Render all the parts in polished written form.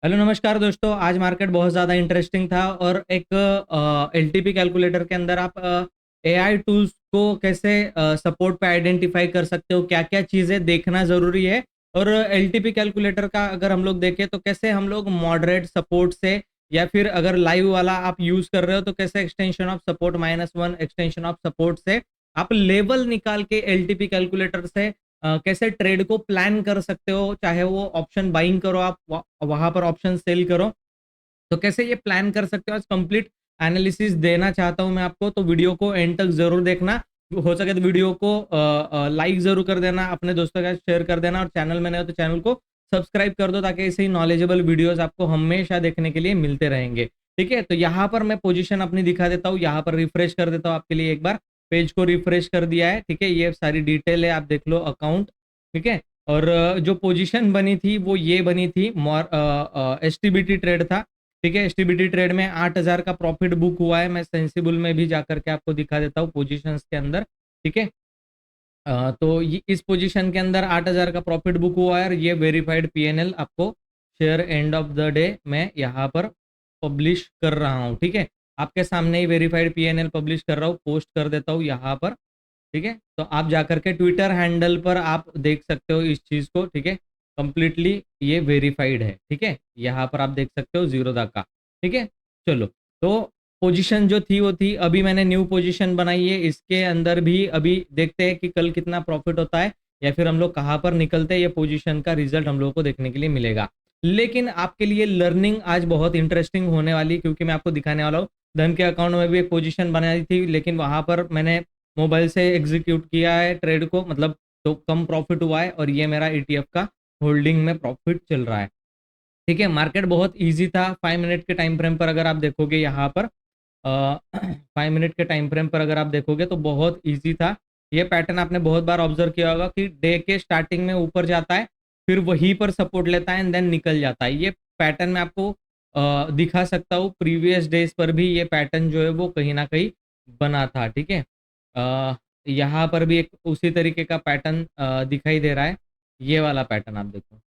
Hello नमस्कार दोस्तों। आज मार्केट बहुत ज़्यादा इंटरेस्टिंग था और एक एलटीपी कैलकुलेटर के अंदर आप एआई टूल्स को कैसे सपोर्ट पे आइडेंटिफाई कर सकते हो, क्या क्या चीज़ें देखना ज़रूरी है। और एलटीपी कैलकुलेटर का अगर हम लोग देखें तो कैसे हम लोग मॉडरेट सपोर्ट से या फिर अगर लाइव वाला आप यूज़ कर रहे हो तो कैसे extension of support -1 extension of support से आप लेवल निकाल के एलटीपी कैलकुलेटर से कैसे ट्रेड को प्लान कर सकते हो। चाहे वो ऑप्शन बाइंग करो, आप वहां पर ऑप्शन सेल करो, तो कैसे ये प्लान कर सकते हो। आज कंप्लीट एनालिसिस देना चाहता हूं मैं आपको, तो वीडियो को एंड तक जरूर देखना। हो सके तो वीडियो को लाइक जरूर कर देना, अपने दोस्तों के साथ शेयर कर देना, और चैनल में नए हो तो चैनल को सब्सक्राइब कर दो, ताकि ऐसे ही नॉलेजेबल वीडियोस आपको हमेशा देखने के लिए मिलते रहेंगे। ठीक है, तो यहाँ पर मैं पोजीशन अपनी दिखा देता हूँ, यहाँ पर रिफ्रेश कर देता हूँ आपके लिए। एक बार पेज को रिफ्रेश कर दिया है, ठीक है, ये सारी डिटेल है, आप देख लो अकाउंट। ठीक है, और जो पोजीशन बनी थी वो ये बनी थी, एसटीबीटी ट्रेड था। ठीक है, एसटीबीटी ट्रेड में 8,000 का प्रॉफिट बुक हुआ है। मैं सेंसिबल में भी जाकर के आपको दिखा देता हूँ पोजीशंस के अंदर। ठीक है, तो ये इस पोजीशन के अंदर 8,000 का प्रॉफिट बुक हुआ है, और ये वेरीफाइड पीएनएल आपको share end of the day मैं यहाँ पर पब्लिश कर रहा हूँ। ठीक है, आपके सामने ही वेरीफाइड पीएनएल पब्लिश कर रहा हूँ, पोस्ट कर देता हूँ यहाँ पर। ठीक है, तो आप जाकर के ट्विटर हैंडल पर आप देख सकते हो इस चीज को। ठीक है, कंप्लीटली ये वेरीफाइड है। ठीक है, यहाँ पर आप देख सकते हो जीरोदा का। ठीक है, चलो, तो पोजीशन जो थी वो थी, अभी मैंने न्यू पोजीशन बनाई है, इसके अंदर भी अभी देखते हैं कि कल कितना प्रॉफिट होता है, या फिर हम लोग कहाँ पर निकलते हैं। ये पोजीशन का रिजल्ट हम लोगों को देखने के लिए मिलेगा। लेकिन आपके लिए लर्निंग आज बहुत इंटरेस्टिंग होने वाली, क्योंकि मैं आपको दिखाने वाला हूँ। धन के अकाउंट में भी एक पोजीशन बनाई थी, लेकिन वहां पर मैंने मोबाइल से एग्जीक्यूट किया है ट्रेड को, मतलब तो कम प्रॉफिट हुआ है, और ये मेरा ईटीएफ का होल्डिंग में प्रॉफिट चल रहा है। ठीक है, मार्केट बहुत इजी था। 5 मिनट के टाइम फ्रेम पर अगर आप देखोगे यहाँ पर, 5 मिनट के टाइम फ्रेम पर अगर आप देखोगे तो बहुत इजी था। ये पैटर्न आपने बहुत बार ऑब्जर्व किया होगा कि डे के स्टार्टिंग में ऊपर जाता है, फिर वहीं पर सपोर्ट लेता है एंड देन निकल जाता है। ये पैटर्न मैं आपको दिखा सकता हूँ, प्रीवियस डेज पर भी ये पैटर्न जो है वो कहीं ना कहीं बना था। ठीक है, यहाँ पर भी एक उसी तरीके का पैटर्न दिखाई दे रहा है। ये वाला पैटर्न आप देखो।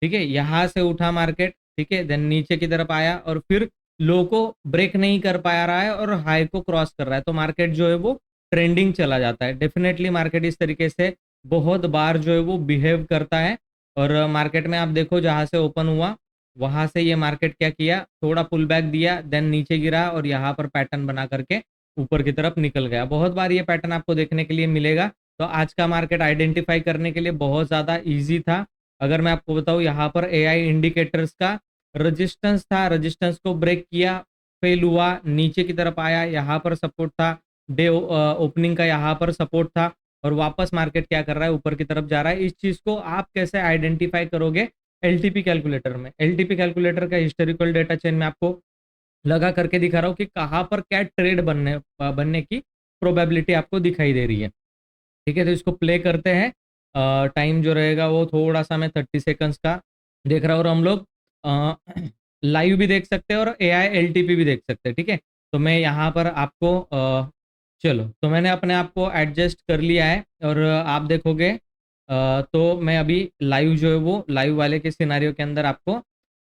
ठीक है, यहाँ से उठा मार्केट, ठीक है, देन नीचे की तरफ आया, और फिर लो को ब्रेक नहीं कर पा रहा है और हाई को क्रॉस कर रहा है, तो मार्केट जो है वो ट्रेंडिंग चला जाता है। डेफिनेटली मार्केट इस तरीके से बहुत बार जो है वो बिहेव करता है। और मार्केट में आप देखो, जहां से ओपन हुआ वहां से ये मार्केट क्या किया, थोड़ा पुल बैक दिया, देन नीचे गिरा, और यहाँ पर पैटर्न बना करके ऊपर की तरफ निकल गया। बहुत बार ये पैटर्न आपको देखने के लिए मिलेगा। तो आज का मार्केट आइडेंटिफाई करने के लिए बहुत ज्यादा इजी था। अगर मैं आपको बताऊं, यहाँ पर एआई इंडिकेटर्स का रेजिस्टेंस था, रेजिस्टेंस को ब्रेक किया, फेल हुआ, नीचे की तरफ आया, यहाँ पर सपोर्ट था, डे ओपनिंग का यहाँ पर सपोर्ट था, और वापस मार्केट क्या कर रहा है, ऊपर की तरफ जा रहा है। इस चीज को आप कैसे आइडेंटिफाई करोगे एलटीपी कैलकुलेटर में। एलटीपी कैलकुलेटर का हिस्टोरिकल डेटा चेन में आपको लगा करके दिखा रहा हूँ कि कहाँ पर क्या ट्रेड बनने बनने की प्रोबेबिलिटी आपको दिखाई दे रही है। ठीक है, तो इसको प्ले करते हैं। टाइम जो रहेगा वो थोड़ा सा मैं 30 सेकंड्स का देख रहा हूँ, और हम लोग लाइव भी देख सकते हैं और एआई एलटीपी भी देख सकते हैं। ठीक है, तो मैं यहाँ पर आपको चलो, तो मैंने अपने आप को एडजस्ट कर लिया है, और आप देखोगे तो मैं अभी लाइव जो है वो लाइव वाले के सिनारियो के अंदर आपको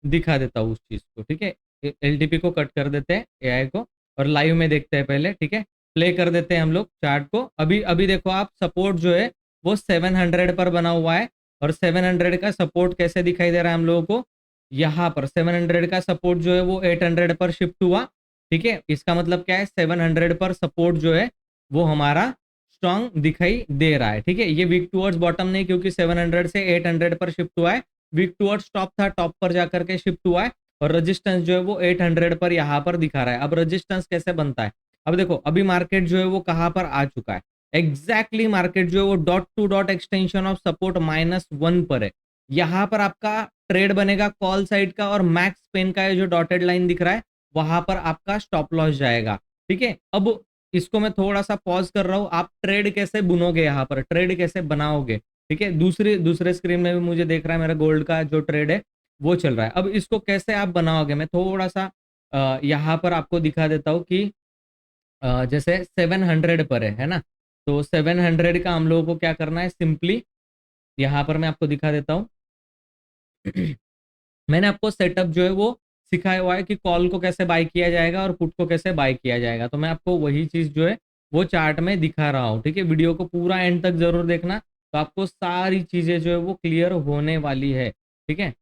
दिखा देता हूँ उस चीज़ को। ठीक है, एलटीपी को कट कर देते हैं, एआई को, और लाइव में देखते हैं पहले। ठीक है, प्ले कर देते हैं हम लोग चार्ट को। अभी अभी देखो आप, सपोर्ट जो है वो 700 पर बना हुआ है, और 700 का सपोर्ट कैसे दिखाई दे रहा है हम लोगों को, यहाँ पर 700 का सपोर्ट जो है वो 800 पर शिफ्ट हुआ। ठीक है, इसका मतलब क्या है, 700 पर सपोर्ट जो है वो हमारा स्ट्रांग दिखाई दे रहा है। ठीक है, ये वीक टूवर्ड्स बॉटम नहीं, क्योंकि 700 से 800 पर शिफ्ट हुआ है। वीक टूवर्ड्स टॉप था, टॉप पर जाकर के शिफ्ट हुआ है, और रजिस्टेंस जो है वो 800 पर यहाँ पर दिखा रहा है। अब रजिस्टेंस कैसे बनता है, अब देखो, अभी मार्केट जो है वो कहां पर आ चुका है। एग्जैक्टली मार्केट जो है वो dot to dot extension of support -1 पर है। यहां पर आपका ट्रेड बनेगा कॉल साइड का, और मैक्स पेन का जो डॉटेड लाइन दिख रहा है वहां पर आपका स्टॉप लॉस जाएगा। ठीक है, अब इसको मैं थोड़ा सा पॉज कर रहा हूं। आप ट्रेड कैसे बुनोगे, यहाँ पर ट्रेड कैसे बनाओगे। ठीक है, दूसरे दूसरे स्क्रीन में भी मुझे देख रहा है, मेरा गोल्ड का जो ट्रेड है वो चल रहा है। अब इसको कैसे आप बनाओगे, मैं थोड़ा सा यहाँ पर आपको दिखा देता हूँ कि जैसे 700 पर है ना, तो 700 का हम लोगों को क्या करना है, सिंपली यहाँ पर मैं आपको दिखा देता हूँ। मैंने आपको सेटअप जो है वो सिखाया हुआ है कि कॉल को कैसे बाय किया जाएगा और पुट को कैसे बाय किया जाएगा। तो मैं आपको वही चीज जो है वो चार्ट में दिखा रहा हूँ, ठीक है। वीडियो को पूरा एंड तक जरूर देखना, तो आपको सारी चीजें जो है वो क्लियर होने वाली है, ठीक है।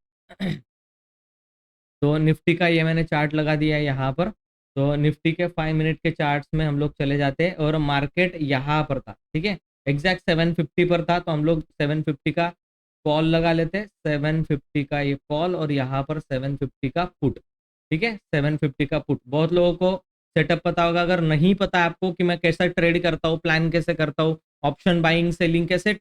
तो निफ्टी का ये मैंने चार्ट लगा दिया है यहाँ पर। तो निफ्टी के 5 मिनट के चार्ट्स में हम लोग चले जाते हैं और मार्केट यहाँ पर था, ठीक है। एग्जैक्ट 750 पर था, तो हम लोग 750 का कॉल लगा लेते हैं, 750 का ये कॉल और यहाँ पर 750 का पुट, ठीक है। 750 का पुट। बहुत लोगों को सेटअप पता होगा, अगर नहीं पता आपको कि मैं कैसा ट्रेड करता हूँ, प्लान कैसे करता हूँ, ऑप्शन बाइंग सेलिंग कैसे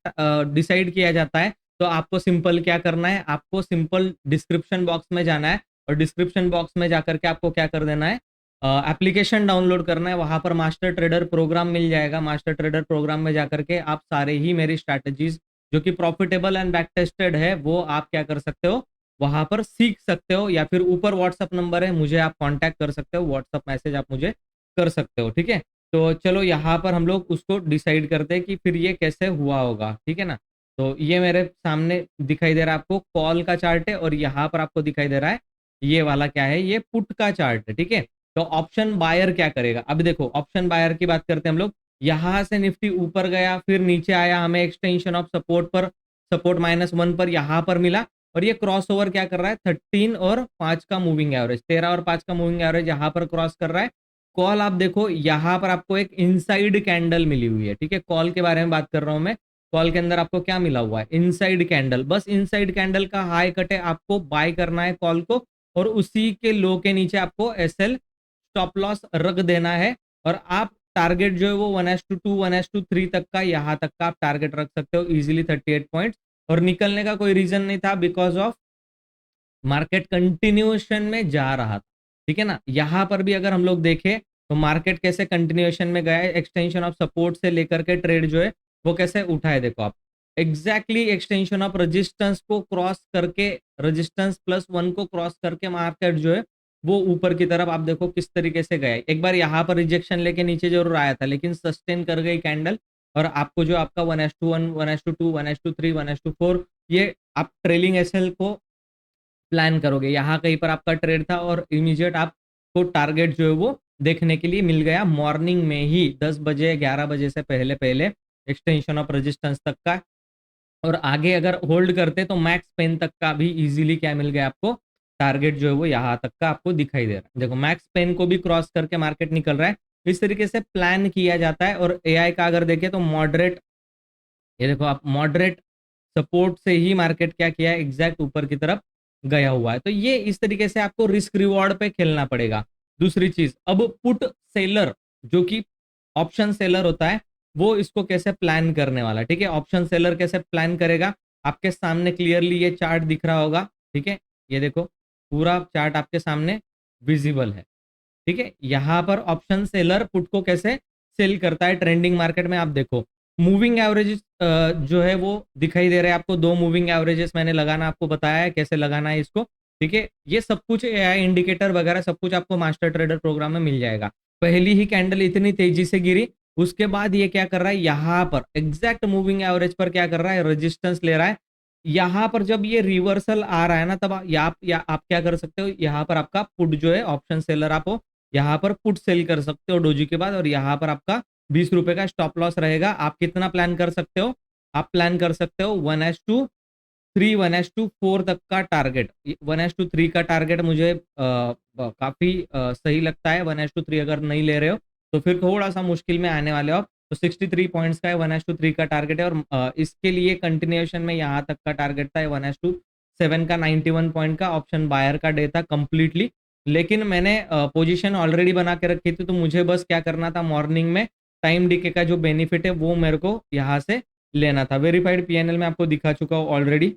डिसाइड किया जाता है, तो आपको सिंपल क्या करना है, आपको सिंपल डिस्क्रिप्शन बॉक्स में जाना है और डिस्क्रिप्शन बॉक्स में जाकर के आपको क्या कर देना है, एप्लीकेशन डाउनलोड करना है। वहां पर मास्टर ट्रेडर प्रोग्राम मिल जाएगा। मास्टर ट्रेडर प्रोग्राम में जाकर के आप सारे ही मेरी स्ट्रैटेजीज जो कि प्रॉफिटेबल एंड बैक टेस्टेड है वो आप क्या कर सकते हो, वहां पर सीख सकते हो। या फिर ऊपर व्हाट्सअप नंबर है, मुझे आप कांटेक्ट कर सकते हो, व्हाट्सअप मैसेज आप मुझे कर सकते हो, ठीक है। तो चलो यहाँ पर हम लोग उसको डिसाइड करते हैं कि फिर ये कैसे हुआ होगा, ठीक है ना। तो ये मेरे सामने दिखाई दे रहा है आपको कॉल का चार्ट है, और यहाँ पर आपको दिखाई दे रहा है ये वाला क्या है, ये पुट का चार्ट है, ठीक है। तो ऑप्शन बायर क्या करेगा, अब देखो ऑप्शन बायर की बात करते हैं हम लोग। यहां से निफ्टी ऊपर गया, फिर नीचे आया, हमें एक्सटेंशन ऑफ सपोर्ट पर, सपोर्ट -1 पर यहां पर मिला, और ये क्रॉस ओवर क्या कर रहा है, 13 और 5 का मूविंग एवरेज, 13 और 5 का मूविंग एवरेज यहां पर क्रॉस कर रहा है। कॉल आप देखो यहाँ पर आपको एक इनसाइड कैंडल मिली हुई है, ठीक है। कॉल के बारे में बात कर रहा हूं मैं। कॉल के अंदर आपको क्या मिला हुआ है, इनसाइड कैंडल। बस इनसाइड कैंडल का हाई कट है, आपको बाय करना है कॉल को, और उसी के लो के नीचे आपको एसएल स्टॉप लॉस रख देना है। और आप टारगेट जो है वो 1:2 1:3 तक का, यहाँ तक का आप टारगेट रख सकते हो इजीली, 38 पॉइंट्स। और निकलने का कोई रीजन नहीं था, बिकॉज ऑफ मार्केट कंटिन्यूएशन में जा रहा था, ठीक है ना। यहां पर भी अगर हम लोग देखें तो मार्केट कैसे कंटिन्यूएशन में गया है, एक्सटेंशन ऑफ सपोर्ट से लेकर के ट्रेड जो है वो कैसे उठा है, देखो आप एग्जैक्टली एक्सटेंशन ऑफ रेजिस्टेंस को क्रॉस करके, रेजिस्टेंस +1 को क्रॉस करके मार्केट जो है वो ऊपर की तरफ आप देखो किस तरीके से गया है। एक बार यहाँ पर रिजेक्शन लेके नीचे जरूर आया था, लेकिन सस्टेन कर गई कैंडल, और आपको जो आपका 1:1 1:2 1:3 1:4 ये आप ट्रेलिंग एसएल को प्लान करोगे। यहाँ कहीं पर आपका ट्रेड था और इमीडिएट आपको टारगेट जो है वो देखने के लिए मिल गया मॉर्निंग में ही, 10 बजे 11 बजे से पहले पहले एक्सटेंशन ऑफ रेजिस्टेंस तक का। और आगे अगर होल्ड करते तो मैक्स पेन तक का भी इजीली क्या मिल गया आपको, टारगेट जो है वो यहाँ तक का आपको दिखाई दे रहा है। देखो मैक्स पेन को भी क्रॉस करके मार्केट निकल रहा है। इस तरीके से प्लान किया जाता है। और एआई का अगर देखें तो मॉडरेट, ये देखो आप मॉडरेट सपोर्ट से ही मार्केट क्या किया है, एग्जैक्ट ऊपर की तरफ गया हुआ है। तो ये इस तरीके से आपको रिस्क रिवॉर्ड पे खेलना पड़ेगा। दूसरी चीज, अब पुट सेलर जो कि ऑप्शन सेलर होता है, वो इसको कैसे प्लान करने वाला, ठीक है। ऑप्शन सेलर कैसे प्लान करेगा, आपके सामने क्लियरली ये चार्ट दिख रहा होगा, ठीक है। ये देखो पूरा चार्ट आपके सामने विजिबल है, ठीक है। यहां पर ऑप्शन सेलर पुट को कैसे सेल करता है ट्रेंडिंग मार्केट में, आप देखो मूविंग एवरेजेस जो है वो दिखाई दे रहे हैं आपको। 2 मूविंग एवरेजेस मैंने लगाना आपको बताया है कैसे लगाना है इसको, ठीक है। ये सब कुछ एआई इंडिकेटर वगैरह सब कुछ आपको मास्टर ट्रेडर प्रोग्राम में मिल जाएगा। पहली ही कैंडल इतनी तेजी से गिरी, उसके बाद ये क्या कर रहा है, यहाँ पर एग्जैक्ट मूविंग एवरेज पर क्या कर रहा है, रेजिस्टेंस ले रहा है। यहाँ पर जब ये रिवर्सल आ रहा है ना, तब आप क्या कर सकते हो, यहाँ पर आपका पुट जो है ऑप्शन सेलर, आप यहाँ पर पुट सेल कर सकते हो डोजी के बाद, और यहाँ पर आपका 20 रुपए का स्टॉप लॉस रहेगा। आप कितना प्लान कर सकते हो, आप प्लान कर सकते हो 1:3 1:4 तक का टारगेट। 1:3 का टारगेट मुझे काफी सही लगता है। 1:3 अगर नहीं ले रहे हो तो फिर थोड़ा सा मुश्किल में आने वाले हो आप। तो 63 पॉइंट्स का है, 1:3 का टारगेट है। और इसके लिए कंटिन्यूएशन में यहाँ तक का टारगेट था, 1:7 का 91 पॉइंट का ऑप्शन बायर का डे था कंप्लीटली। लेकिन मैंने पोजीशन ऑलरेडी बना के रखी थी, तो मुझे बस क्या करना था, मॉर्निंग में टाइम डीके का जो बेनिफिट है वो मेरे को यहाँ से लेना था। वेरीफाइड पीएनएल में आपको दिखा चुका हूँ ऑलरेडी,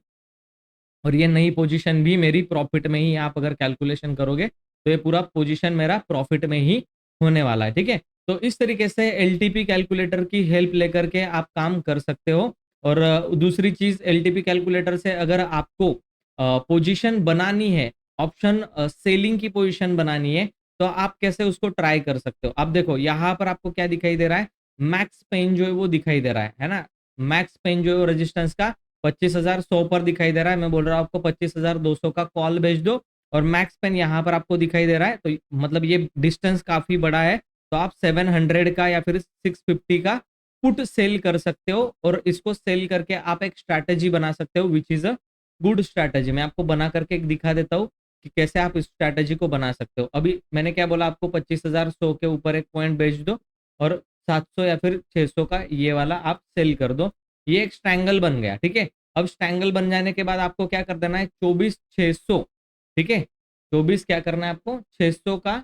और ये नई पोजीशन भी मेरी प्रॉफिट में ही, आप अगर कैलकुलेशन करोगे तो ये पूरा पोजीशन मेरा प्रॉफिट में ही होने वाला है, ठीक है। तो इस तरीके से एलटीपी कैलकुलेटर की हेल्प लेकर के आप काम कर सकते हो। और दूसरी चीज, एलटीपी कैलकुलेटर से अगर आपको पोजीशन बनानी है, ऑप्शन सेलिंग की पोजीशन बनानी है, तो आप कैसे उसको ट्राई कर सकते हो। अब देखो यहाँ पर आपको क्या दिखाई दे रहा है, मैक्स पेन जो है वो दिखाई दे रहा है ना। मैक्स पेन जो है रेजिस्टेंस का 25,100 पर दिखाई दे रहा है, मैं बोल रहा हूँ आपको 25,200 का कॉल भेज दो। और मैक्स पेन यहाँ पर आपको दिखाई दे रहा है, तो मतलब ये डिस्टेंस काफी बड़ा है, तो आप 700 का या फिर 650 का पुट सेल कर सकते हो, और इसको सेल करके आप एक स्ट्रैटेजी बना सकते हो, which is a good strategy. मैं आपको बना करके एक दिखा देता हूँ कि कैसे आप इस स्ट्रैटेजी को बना सकते हो। अभी मैंने क्या बोला आपको, 25,100 के ऊपर एक पॉइंट बेच दो और 700 या फिर 600 का ये वाला आप सेल कर दो। ये एक स्ट्रैंगल बन गया, ठीक है। अब स्ट्रैंगल बन जाने के बाद आपको क्या कर देना है, 24,600, ठीक है। 24 क्या करना है आपको, 600 का,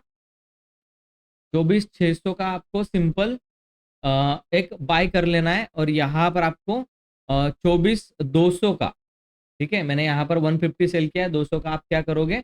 24,600 का आपको सिंपल एक बाय कर लेना है। और यहाँ पर आपको 24,200 का, ठीक है, मैंने यहाँ पर 150 सेल किया है, 200 का आप क्या करोगे,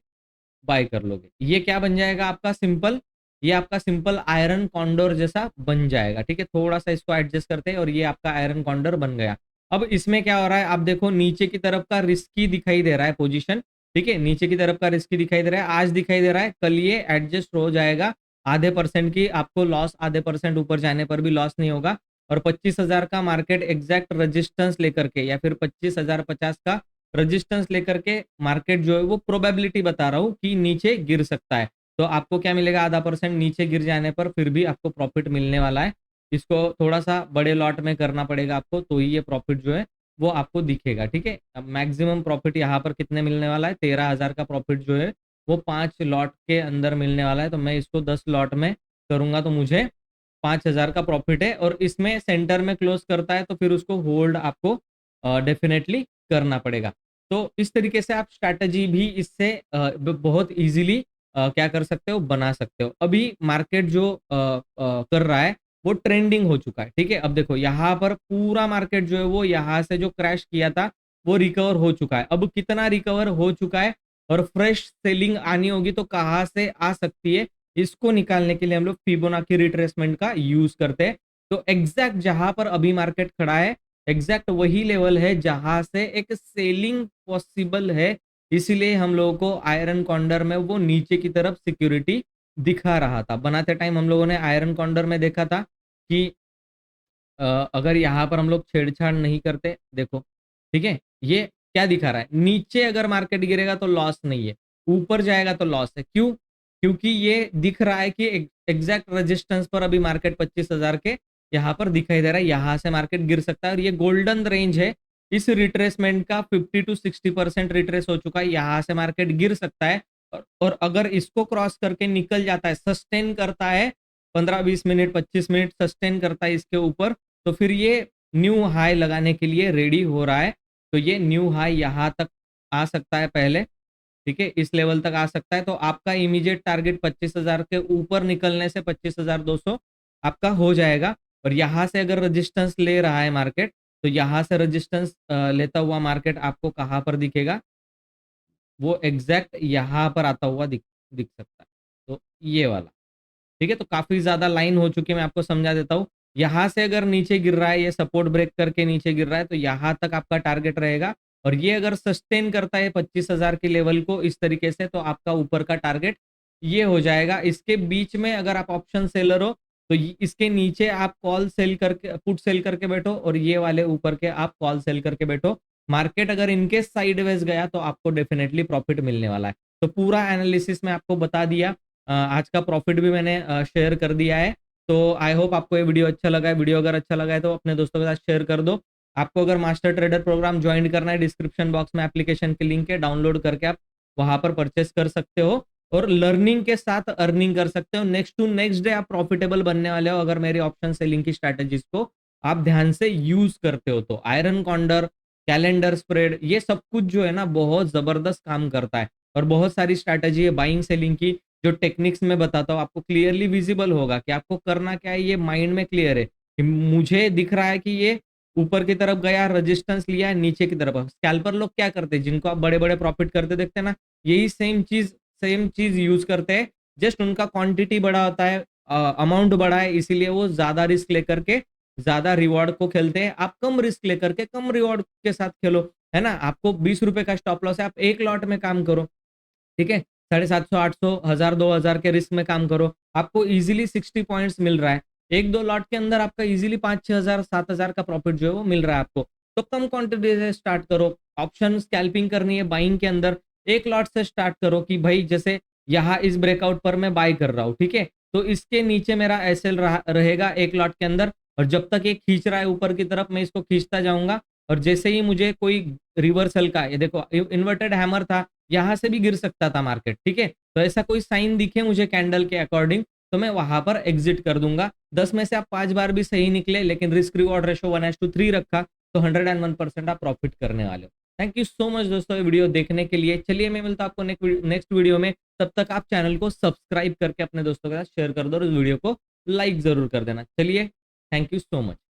बाय कर लोगे। ये क्या बन जाएगा आपका सिंपल, ये आपका सिंपल आयरन कॉन्डोर जैसा बन जाएगा, ठीक है। थोड़ा सा इसको एडजस्ट करते हैं और ये आपका आयरन कॉन्डोर बन गया। अब इसमें क्या हो रहा है, आप देखो नीचे की तरफ का रिस्की दिखाई दे रहा है पोजीशन, ठीक है, नीचे की तरफ का रिस्की दिखाई दे रहा है, आज दिखाई दे रहा है, कल ये एडजस्ट हो जाएगा। आधे परसेंट की आपको लॉस, आधे परसेंट ऊपर जाने पर भी लॉस नहीं होगा। और 25,000 का मार्केट एग्जैक्ट रेजिस्टेंस लेकर के या फिर 25,050 का रेजिस्टेंस लेकर के मार्केट जो है वो प्रोबेबिलिटी बता रहा हूँ कि नीचे गिर सकता है। तो आपको क्या मिलेगा, आधा परसेंट नीचे गिर जाने पर फिर भी आपको प्रॉफिट मिलने वाला है। इसको थोड़ा सा बड़े लॉट में करना पड़ेगा आपको, तो ही ये प्रॉफिट जो है वो आपको दिखेगा, ठीक है। अब मैक्सिमम प्रॉफिट यहाँ पर कितने मिलने वाला है, 13,000 का प्रॉफिट जो है वो 5 लॉट के अंदर मिलने वाला है। तो मैं इसको 10 लॉट में करूंगा तो मुझे 5,000 का प्रॉफिट है। और इसमें सेंटर में क्लोज करता है तो फिर उसको होल्ड आपको डेफिनेटली करना पड़ेगा। तो इस तरीके से आप स्ट्रैटेजी भी इससे बहुत इजीली क्या कर सकते हो, बना सकते हो। अभी मार्केट जो कर रहा है वो ट्रेंडिंग हो चुका है, ठीक है। अब देखो यहाँ पर पूरा मार्केट जो है वो यहाँ से जो क्रैश किया था वो रिकवर हो चुका है। अब कितना रिकवर हो चुका है और फ्रेश सेलिंग आनी होगी तो कहाँ से आ सकती है, इसको निकालने के लिए हम लोग फिबोनाची रिट्रेसमेंट का यूज करते हैं। तो एग्जैक्ट जहां पर अभी मार्केट खड़ा है, एग्जैक्ट वही लेवल है जहां से एक सेलिंग पॉसिबल है। इसीलिए हम लोगों को आयरन कॉन्डर में वो नीचे की तरफ सिक्योरिटी दिखा रहा था। बनाते टाइम हम लोगों ने आयरन कॉन्डर में देखा था कि अगर यहाँ पर हम लोग छेड़छाड़ नहीं करते, देखो, ठीक है, ये क्या दिखा रहा है, नीचे अगर मार्केट गिरेगा तो लॉस नहीं है, ऊपर जाएगा तो लॉस है। क्यों, क्योंकि ये दिख रहा है कि एग्जैक्ट रेजिस्टेंस पर अभी मार्केट 25,000 के यहाँ पर दिखाई दे रहा है, यहाँ से मार्केट गिर सकता है। और ये गोल्डन रेंज है, इस रिट्रेसमेंट का 50 to 60% रिट्रेस हो चुका है, यहाँ से मार्केट गिर सकता है। और अगर इसको क्रॉस करके निकल जाता है, सस्टेन करता है 15-20 मिनट 25 मिनट सस्टेन करता है इसके ऊपर, तो फिर ये न्यू हाई लगाने के लिए रेडी हो रहा है। तो ये न्यू हाई यहाँ तक आ सकता है पहले, ठीक है, इस लेवल तक आ सकता है। तो आपका इमीडिएट टारगेट 25,000 के ऊपर निकलने से 25,200 आपका हो जाएगा। और यहाँ से अगर रेजिस्टेंस ले रहा है मार्केट, तो यहाँ से रेजिस्टेंस लेता हुआ मार्केट आपको कहाँ पर दिखेगा, वो एग्जैक्ट यहाँ पर आता हुआ दिख दिख सकता है। तो ये वाला, ठीक है। तो काफी ज्यादा लाइन हो चुकी है, मैं आपको समझा देता हूँ। यहां से अगर नीचे गिर रहा है, ये सपोर्ट ब्रेक करके नीचे गिर रहा है, तो यहां तक आपका टारगेट रहेगा। और ये अगर सस्टेन करता है 25,000 के लेवल को इस तरीके से, तो आपका ऊपर का टारगेट ये हो जाएगा। इसके बीच में अगर आप ऑप्शन सेलर हो तो इसके नीचे आप कॉल सेल करके, पुट सेल करके बैठो, और ये वाले ऊपर के आप कॉल सेल करके बैठो। मार्केट अगर इनके साइडवेज गया तो आपको डेफिनेटली प्रॉफिट मिलने वाला है। तो पूरा एनालिसिस में आपको बता दिया, आज का प्रॉफिट भी मैंने शेयर कर दिया है। तो आई होप आपको ये वीडियो अच्छा लगा है। वीडियो अगर अच्छा लगा है तो अपने दोस्तों के साथ शेयर कर दो। आपको अगर मास्टर ट्रेडर प्रोग्राम ज्वाइन करना है, डिस्क्रिप्शन बॉक्स में एप्लीकेशन की लिंक है, डाउनलोड करके आप वहां पर परचेस कर सकते हो और लर्निंग के साथ अर्निंग कर सकते हो। नेक्स्ट टू नेक्स्ट डे आप प्रॉफिटेबल बनने वाले हो अगर मेरी ऑप्शन सेलिंग की स्ट्रैटेजीज को आप ध्यान से यूज करते हो तो। आयरन कॉन्डर, कैलेंडर स्प्रेड, ये सब कुछ जो है ना बहुत जबरदस्त काम करता है। और बहुत सारी स्ट्रैटेजी है बाइंग सेलिंग की जो टेक्निक्स में बताता हूँ, आपको क्लियरली विजिबल होगा कि आपको करना क्या है। ये माइंड में क्लियर है कि मुझे दिख रहा है कि ये ऊपर की तरफ गया, रेजिस्टेंस लिया है, नीचे की तरफ। स्कैल्पर लोग क्या करते हैं, जिनको आप बड़े बड़े प्रॉफिट करते देखते हैं ना, यही सेम चीज यूज करते हैं। जस्ट उनका क्वांटिटी बड़ा होता है, अमाउंट बड़ा है, इसीलिए वो ज्यादा रिस्क लेकर के ज्यादा रिवॉर्ड को खेलते हैं। आप कम रिस्क लेकर के कम रिवॉर्ड के साथ खेलो, है ना। आपको 20 रुपए का स्टॉप लॉस है, आप एक लॉट में काम करो, ठीक है। 750, 800, 1000, 2000 के रिस्क में काम करो, आपको इजीली 60 पॉइंट्स मिल रहा है। एक दो लॉट के अंदर आपका इजीली 5, 6 हजार, 7 हजार का प्रॉफिट जो है वो मिल रहा है आपको। तो कम क्वांटिटी से स्टार्ट करो। ऑप्शन स्कैल्पिंग करनी है बाइंग के अंदर, एक लॉट से स्टार्ट करो कि भाई जैसे यहाँ इस ब्रेकआउट पर मैं बाय कर रहा हूँ, ठीक है, तो इसके नीचे मेरा एसएल रहेगा एक लॉट के अंदर, और जब तक ये खींच रहा है ऊपर की तरफ मैं इसको खींचता जाऊंगा, और जैसे ही मुझे कोई रिवर्सल का, ये देखो इन्वर्टेड हैमर था, यहां से भी गिर सकता था मार्केट, ठीक है, तो ऐसा कोई साइन दिखे मुझे कैंडल के अकॉर्डिंग तो मैं वहां पर एग्जिट कर दूंगा। 10 में से आप 5 बार भी सही निकले लेकिन रिस्क रिवॉर्ड रेशो 1:3 रखा तो 101% आप प्रॉफिट करने वाले हो। थैंक यू सो मच दोस्तों ये वीडियो देखने के लिए। चलिए मैं मिलता हूं आपको नेक्स्ट वीडियो में, तब तक आप चैनल को सब्सक्राइब करके अपने दोस्तों के साथ शेयर कर दो और इस वीडियो को लाइक जरूर कर देना। चलिए, थैंक यू सो मच।